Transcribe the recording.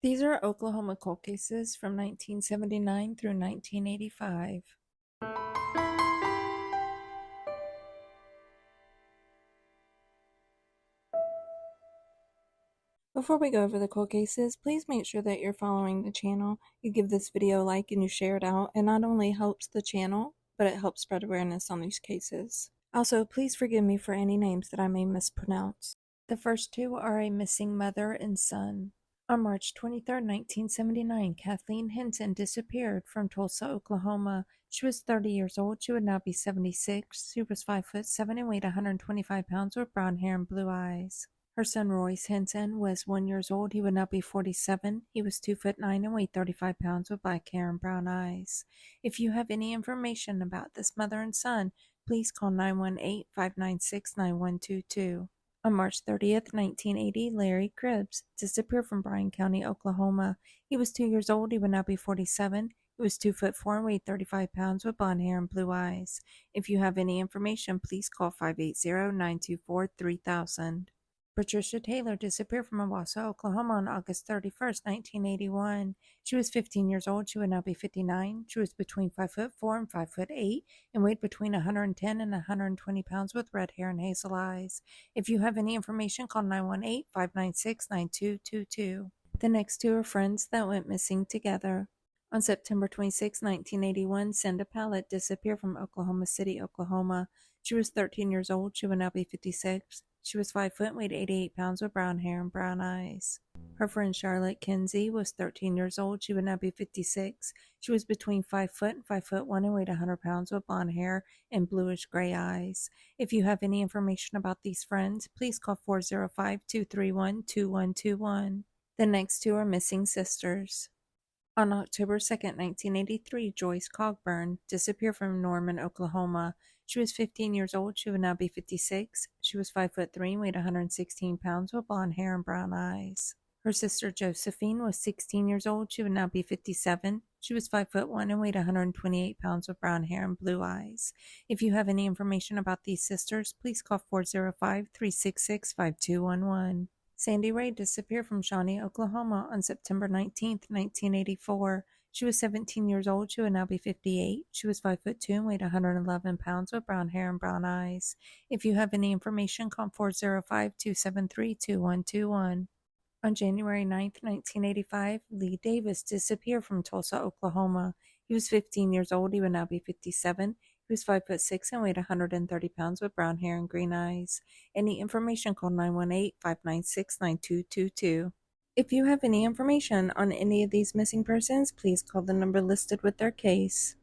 These are Oklahoma cold cases from 1979 through 1985. Before we go over the cold cases, please make sure that you're following the channel. You give this video a like and you share it out. It not only helps the channel, but it helps spread awareness on these cases. Also, please forgive me for any names that I may mispronounce. The first two are a missing mother and son. On March 23, 1979, Kathleen Hinton disappeared from Tulsa, Oklahoma. She was 30 years old. She would now be 76. She was 5'7" and weighed 125 pounds with brown hair and blue eyes. Her son Royce Hinton was 1 year old. He would now be 47. He was 2'9" and weighed 35 pounds with black hair and brown eyes. If you have any information about this mother and son, please call 918-596-9122. On March 30th, 1980, Larry Cribbs disappeared from Bryan County, Oklahoma. He was 2 years old. He would now be 47. He was 2'4" and weighed 35 pounds with blonde hair and blue eyes. If you have any information, please call 580-924-3000. Patricia Taylor disappeared from Owasso, Oklahoma on August 31st, 1981. She was 15 years old. She would now be 59. She was between 5'4" and 5'8" and weighed between 110 and 120 pounds with red hair and hazel eyes. If you have any information, call 918-596-9222. The next two are friends that went missing together. On September 26, 1981, Cinda Pallett disappeared from Oklahoma City, Oklahoma. She was 13 years old. She would now be 56. She was 5 foot and weighed 88 pounds with brown hair and brown eyes. Her friend Charlotte Kinsey was 13 years old. She would now be 56. She was between 5 foot and 5'1" and weighed 100 pounds with blonde hair and bluish gray eyes. If you have any information about these friends, please call 405-231-2121. The next two are missing sisters. On October 2nd, 1983, Joyce Cogburn disappeared from Norman, Oklahoma. She was 15 years old. She would now be 56. She was 5'3" and weighed 116 pounds with blonde hair and brown eyes. Her sister Josephine was 16 years old. She would now be 57. She was 5'1" and weighed 128 pounds with brown hair and blue eyes. If you have any information about these sisters, please call 405-366-5211. Sandy Ray disappeared from Shawnee, Oklahoma on September 19, 1984. She was 17 years old. She would now be 58. She was 5'2" and weighed 111 pounds with brown hair and brown eyes. If you have any information, call 405-273-2121. On January 9, 1985, Lee Davis disappeared from Tulsa, Oklahoma. He was 15 years old. He would now be 57. He was 5'6" and weighed 130 pounds with brown hair and green eyes. Any information, call 918-596-9222. If you have any information on any of these missing persons, please call the number listed with their case.